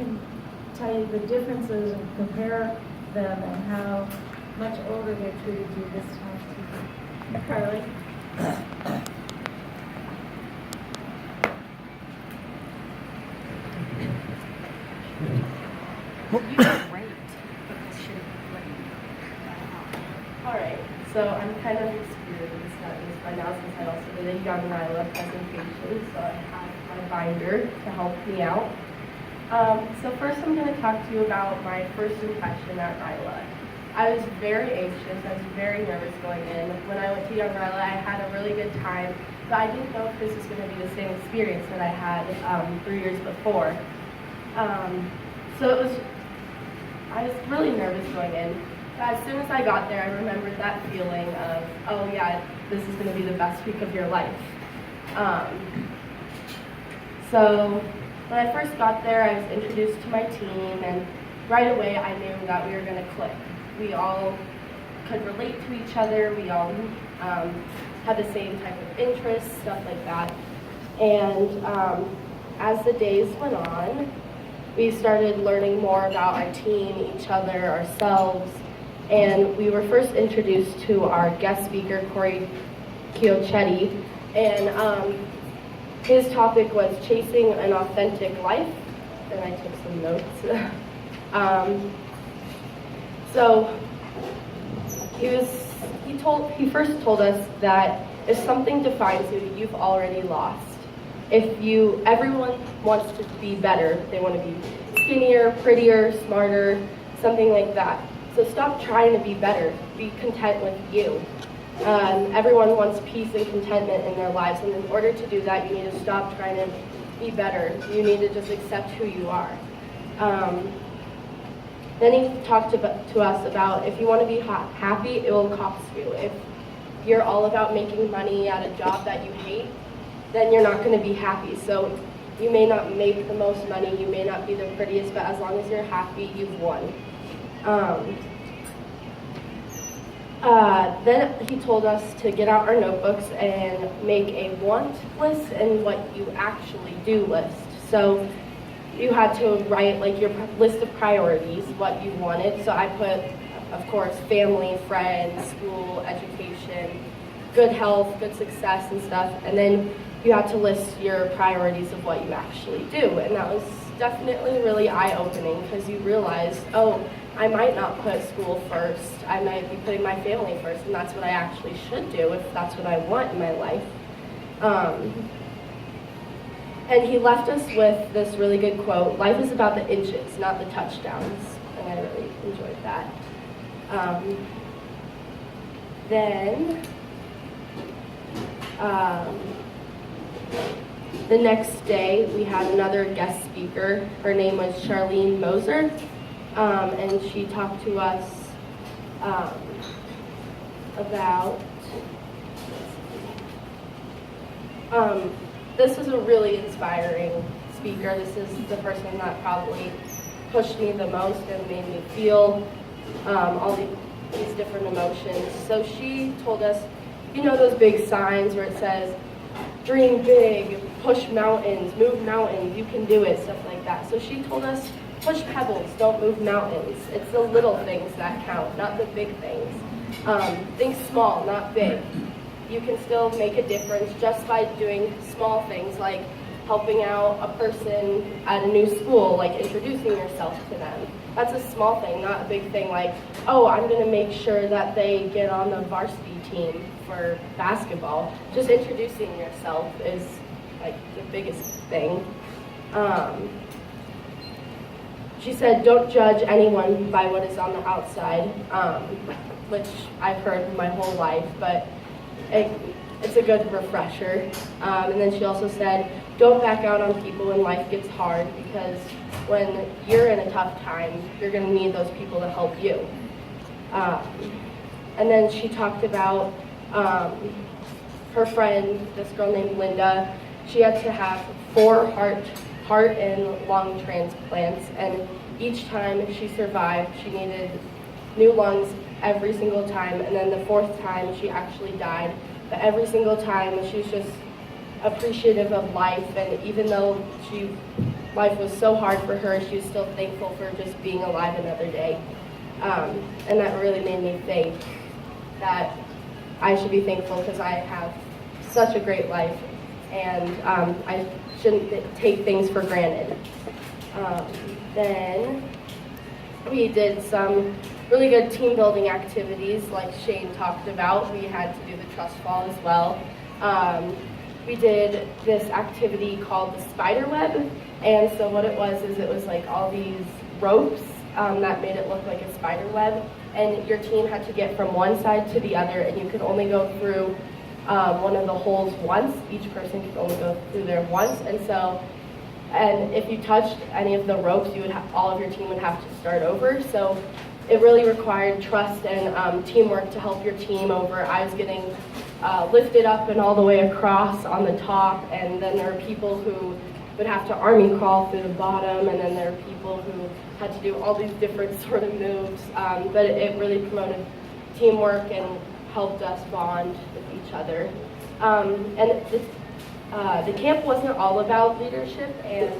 can tell you the differences and compare them and how much older they treated you this time. Carly? Alright, so I'm kind of experienced at this by now since I also did a young RYLA presentation, so I have my binder to help me out. So first I'm going to talk to you about my first impression at RYLA. I was very anxious, I was very nervous going in. When I went to Young RYLA, I had a really good time, but I didn't know if this was going to be the same experience that I had 3 years before. So I was really nervous going in. As soon as I got there, I remembered that feeling of, oh yeah, this is going to be the best week of your life. So when I first got there, I was introduced to my team, and right away I knew that we were going to click. We all could relate to each other, we all had the same type of interests, stuff like that. And as the days went on, we started learning more about our team, each other, ourselves, and we were first introduced to our guest speaker, Corey Chiochetti, and his topic was chasing an authentic life, and I took some notes. So he first told us that if something defines you, you've already lost. Everyone wants to be better. They want to be skinnier, prettier, smarter, something like that. So stop trying to be better. Be content with you. Everyone wants peace and contentment in their lives, and in order to do that, you need to stop trying to be better. You need to just accept who you are. Then he talked to us about if you want to be happy, it will cost you. If you're all about making money at a job that you hate, then you're not going to be happy. So you may not make the most money, you may not be the prettiest, but as long as you're happy, you've won. Then he told us to get out our notebooks and make a want list and what you actually do list. So you had to write like your list of priorities, what you wanted. So I put, of course, family, friends, school, education, good health, good success and stuff. And then you had to list your priorities of what you actually do. And that was definitely really eye-opening because you realize, oh, I might not put school first. I might be putting my family first, and that's what I actually should do if that's what I want in my life. And he left us with this really good quote, life is about the inches, not the touchdowns. And I really enjoyed that. The next day, we had another guest speaker. Her name was Charlene Moser, and she talked to us about, this is a really inspiring speaker. This is the person that probably pushed me the most and made me feel all these different emotions. So she told us, you know those big signs where it says, dream big, push mountains, move mountains, you can do it, stuff like that. So she told us, push pebbles, don't move mountains. It's the little things that count, not the big things. Think small, not big. You can still make a difference just by doing small things like helping out a person at a new school, like introducing yourself to them. That's a small thing, not a big thing like, oh, I'm going to make sure that they get on the varsity team for basketball. Just introducing yourself is like the biggest thing. She said, don't judge anyone by what is on the outside, which I've heard my whole life, but it's a good refresher. And then she also said, don't back out on people when life gets hard, because when you're in a tough time, you're going to need those people to help you. And then she talked about her friend, this girl named Linda. She had to have 4 heart and lung transplants, and each time she survived, she needed new lungs every single time, and then the 4th time she actually died. But every single time she was just appreciative of life, and even though she life was so hard for her, she was still thankful for just being alive another day. And that really made me think that I should be thankful because I have such a great life, and I shouldn't take things for granted. Then we did some really good team building activities like Shane talked about. We had to do the trust fall as well. We did this activity called the spider web, and so what it was is it was like all these ropes that made it look like a spider web, and your team had to get from one side to the other, and you could only go through one of the holes once. Each person could only go through there once, and if you touched any of the ropes, you would all of your team would have to start over. So it really required trust and teamwork to help your team over. I was getting lifted up and all the way across on the top, and then there were people who would have to army crawl through the bottom, and then there were people who had to do all these different sort of moves. But it really promoted teamwork and helped us bond with each other. The camp wasn't all about leadership and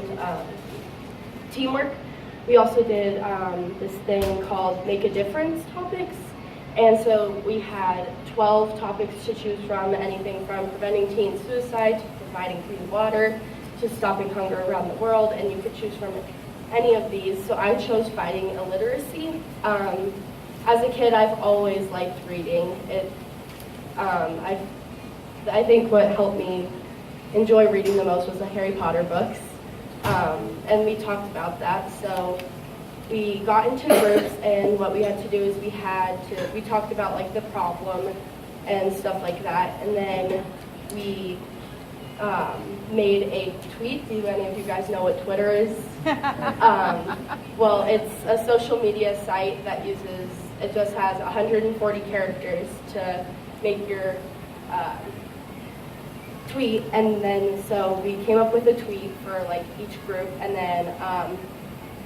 teamwork. We also did this thing called Make a Difference topics. And so we had 12 topics to choose from, anything from preventing teen suicide to providing clean water to stopping hunger around the world, and you could choose from any of these. So I chose fighting illiteracy. As a kid, I've always liked reading. I think what helped me enjoy reading the most was the Harry Potter books, and we talked about that. So we got into groups, and what we had to do is we talked about like the problem and stuff like that, and then we made a tweet. Do any of you guys know what Twitter is? Well, it's a social media site that it just has 140 characters to make your tweet, and then so we came up with a tweet for like each group, and then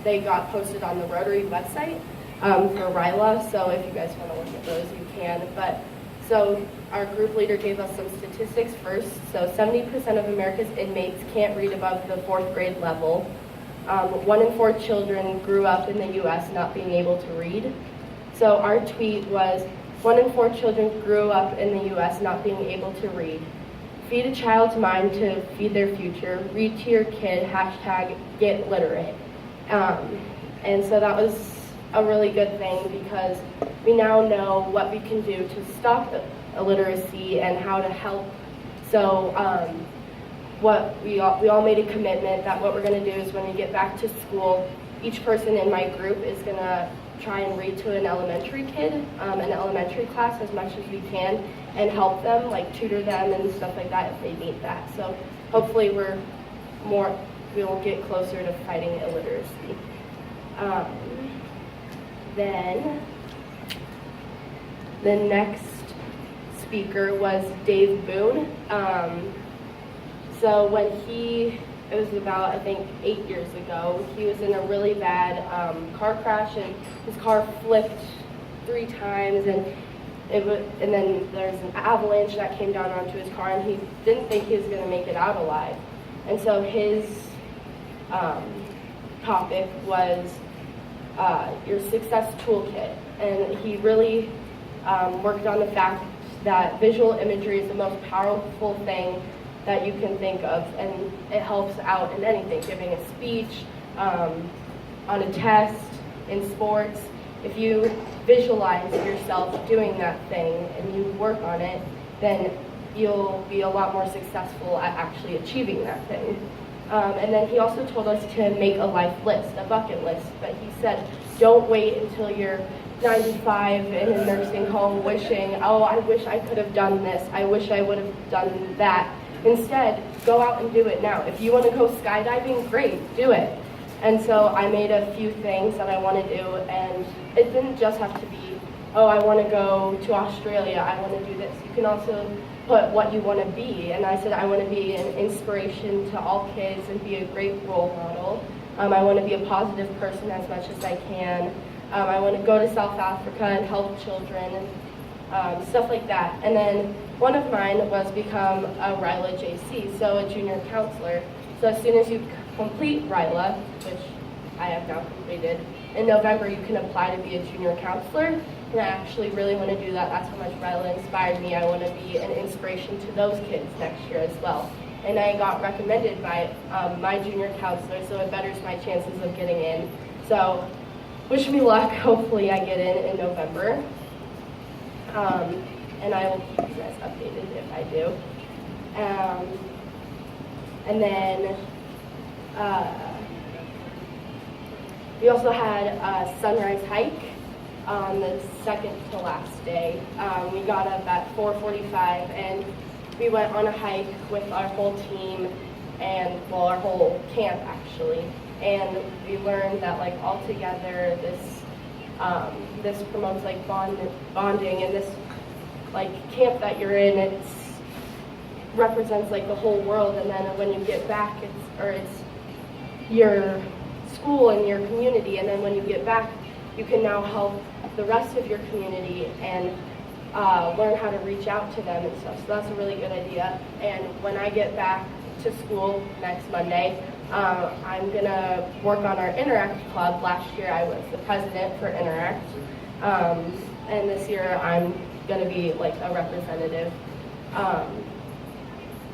they got posted on the Rotary website for RYLA, so if you guys want to look at those, you can. But so our group leader gave us some statistics first. So 70% of America's inmates can't read above the 4th grade level. 1 in 4 children grew up in the U.S. not being able to read. So our tweet was, 1 in 4 children grew up in the U.S. not being able to read. Feed a child's mind to feed their future. Read to your kid, #GetLiterate. And so that was a really good thing because we now know what we can do to stop illiteracy and how to help. So we all made a commitment that what we're going to do is when we get back to school, each person in my group is going to try and read to an elementary kid, an elementary class as much as we can, and help them, like tutor them and stuff like that if they need that. So hopefully we'll get closer to fighting illiteracy. Then the next speaker was Dave Boone. So when it was about, I think, 8 years ago, he was in a really bad car crash, and his car flipped 3 times, and then there's an avalanche that came down onto his car, and he didn't think he was going to make it out alive. And so his topic was your success toolkit, and he really worked on the fact that visual imagery is the most powerful thing that you can think of, and it helps out in anything, giving a speech, on a test, in sports. If you visualize yourself doing that thing and you work on it, then you'll be a lot more successful at actually achieving that thing. And then he also told us to make a life list, a bucket list, but he said, don't wait until you're 95 in a nursing home wishing, oh, I wish I could have done this, I wish I would have done that. Instead, go out and do it now. If you want to go skydiving, great, do it. And so I made a few things that I want to do, and it didn't just have to be, oh, I want to go to Australia, I want to do this. You can also put what you want to be, and I said I want to be an inspiration to all kids and be a great role model. I want to be a positive person as much as I can. I want to go to South Africa and help children, and stuff like that. And then one of mine was become a RYLA JC, so a junior counselor. So as soon as you complete RYLA, which I have now completed. In November, you can apply to be a junior counselor, and I actually really want to do that. That's how much RYLA inspired me. I want to be an inspiration to those kids next year as well. And I got recommended by my junior counselor, so it betters my chances of getting in. So wish me luck. Hopefully I get in November. And I will keep you guys updated if I do. And then we also had a sunrise hike on the second to last day. We got up at 4:45 and we went on a hike with our whole team and, well, our whole camp actually. And we learned that like all together this promotes like bonding, and this like camp that you're in, it's represents like the whole world. And then when you get back, it's your school and your community, and then when you get back, you can now help the rest of your community and learn how to reach out to them and stuff. So that's a really good idea. And when I get back to school next Monday, I'm gonna work on our Interact Club. Last year I was the president for Interact, and this year I'm gonna be like a representative.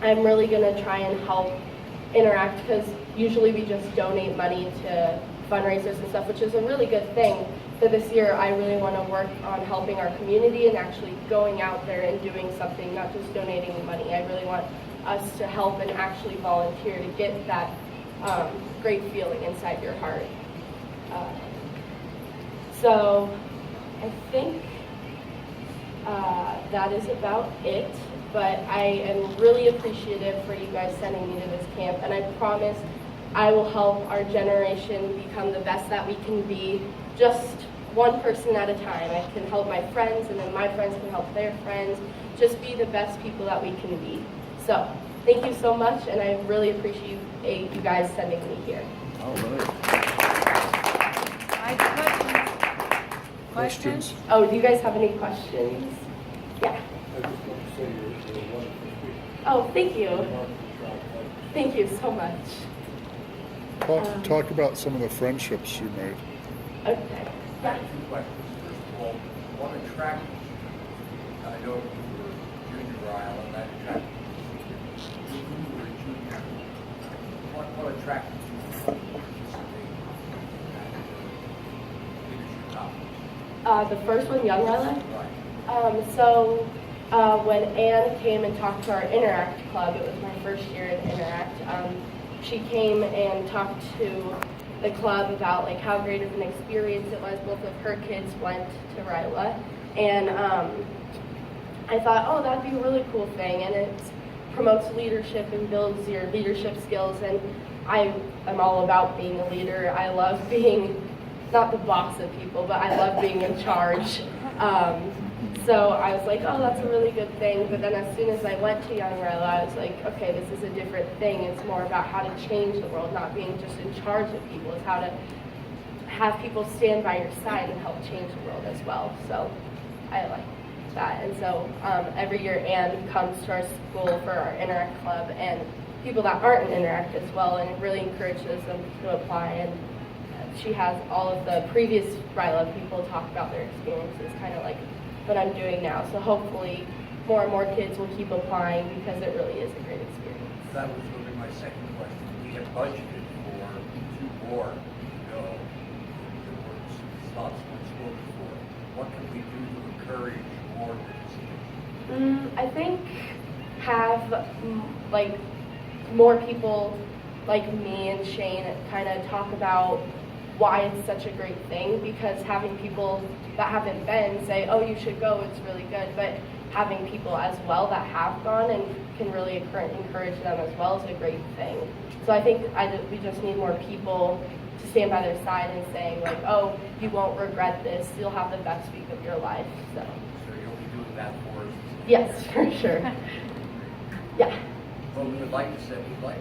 I'm really gonna try and help Interact, because usually we just donate money to fundraisers and stuff, which is a really good thing. But this year I really want to work on helping our community and actually going out there and doing something, not just donating money. I really want us to help and actually volunteer to get that great feeling inside your heart. So I think that is about it. But I am really appreciative for you guys sending me to this camp, and I promise I will help our generation become the best that we can be, just one person at a time. I can help my friends, and then my friends can help their friends, just be the best people that we can be. So thank you so much, and I really appreciate you guys sending me here. All right. Questions? Oh, do you guys have any questions? Yeah. I just want to say you're a wonderful speaker. Oh, thank you. Remarkable job. Thank you so much. Talk about some of the friendships you made. Okay. I have two questions. First of all, what attracted you? I know you were junior RYLA, and that attracted you. You were a junior. What attracted you to participate in that leadership conference? The first one, Young RYLA? Right. So when Anne came and talked to our Interact Club, it was my first year in Interact, she came and talked to the club about like how great of an experience it was. Both of her kids went to RYLA, and I thought, oh, that'd be a really cool thing, and it promotes leadership and builds your leadership skills, and I am all about being a leader. I love being, not the boss of people, but I love being in charge. So I was like, oh, that's a really good thing. But then as soon as I went to Young RYLA, I was like, okay, this is a different thing. It's more about how to change the world, not being just in charge of people. It's how to have people stand by your side and help change the world as well. So I like that. And so every year Anne comes to our school for our Interact Club, and people that aren't in Interact as well, and it really encourages them to apply. And she has all of the previous RYLA people talk about their experiences, kind of like what I'm doing now. So hopefully more and more kids will keep applying, because it really is a great experience. That was going to be my second question. We have budgeted for 2 more to go. There were some slots we spoke for. What can we do to encourage more participation? I think have like more people like me and Shane kind of talk about why it's such a great thing, because having people that haven't been say, oh, you should go, it's really good, but having people as well that have gone and can really encourage them as well is a great thing. So I think we just need more people to stand by their side and saying like, oh, you won't regret this, you'll have the best week of your life. So So you'll be doing that for us? yes, for sure. Yeah. Well, we'd like to send for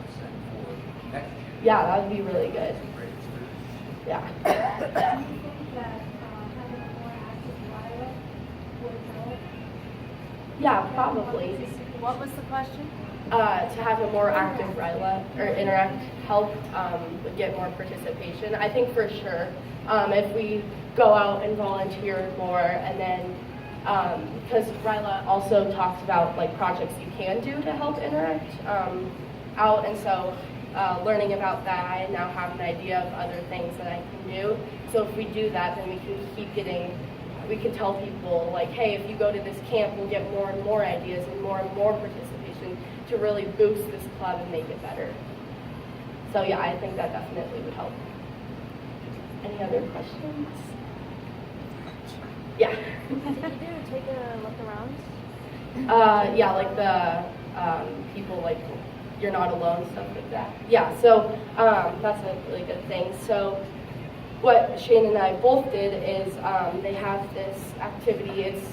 next year. Yeah, that would be really good. Great experience. Yeah. Do you think that having a more active RYLA would help? Yeah, probably. Participate What was the question? To have a more active RYLA or Interact help would get more participation. I think for sure if we go out and volunteer more, and then because RYLA also talks about like projects you can do to help Interact out, and so learning about that, I now have an idea of other things that I can do. So if we do that, then we can keep getting. We can tell people like, hey, if you go to this camp, we'll get more and more ideas and more participation to really boost this club and make it better. So yeah, I think that definitely would help. Any other questions? Yeah. Did you take a look around? Yeah, like the people like you're not alone, stuff like that. Yeah, so that's a really good thing. So what Shane and I both did is they have this activity. It's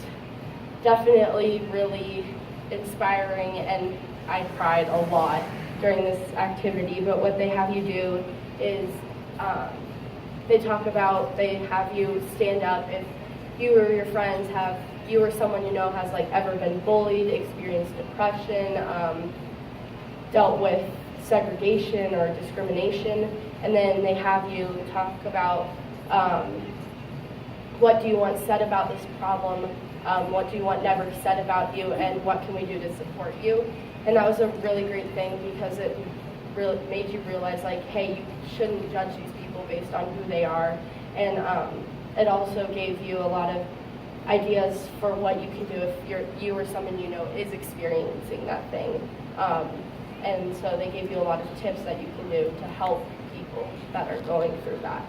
definitely really inspiring, and I cried a lot during this activity. But what they have you do is they have you stand up if you or your friends you or someone you know has like ever been bullied, experienced depression, dealt with segregation or discrimination, and then they have you talk about what do you want said about this problem, what do you want never said about you, and what can we do to support you. And that was a really great thing because it really made you realize like, hey, you shouldn't judge these people based on who they are, and it also gave you a lot of ideas for what you can do if you or someone you know is experiencing that thing. And so they gave you a lot of tips that you can do to help people that are going through that.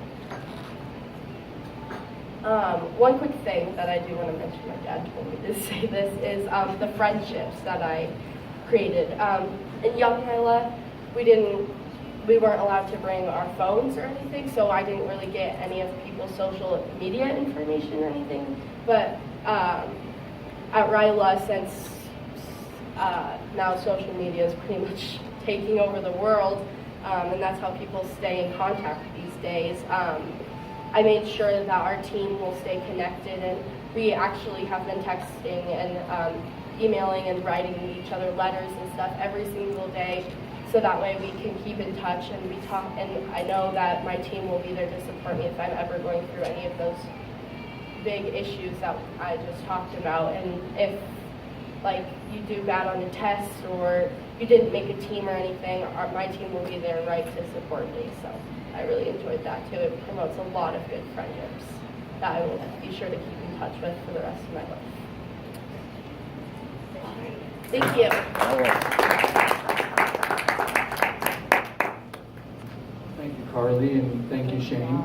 One quick thing that I do want to mention, my dad told me to say this, is the friendships that I created. In Young RYLA, we weren't allowed to bring our phones or anything, so I didn't really get any of people's social media information or anything. But at RYLA, since now social media is pretty much taking over the world, and that's how people stay in contact these days. I made sure that our team will stay connected, and we actually have been texting and emailing and writing each other letters and stuff every single day, so that way we can keep in touch and we talk. And I know that my team will be there to support me if I'm ever going through any of those big issues that I just talked about. And if like you do bad on a test or you didn't make a team or anything, my team will be there right to support me. So I really enjoyed that too. It promotes a lot of good friendships that I will be sure to keep in touch with for the rest of my life. Thank you. All right. Thank you, Carly, and thank you, Shane.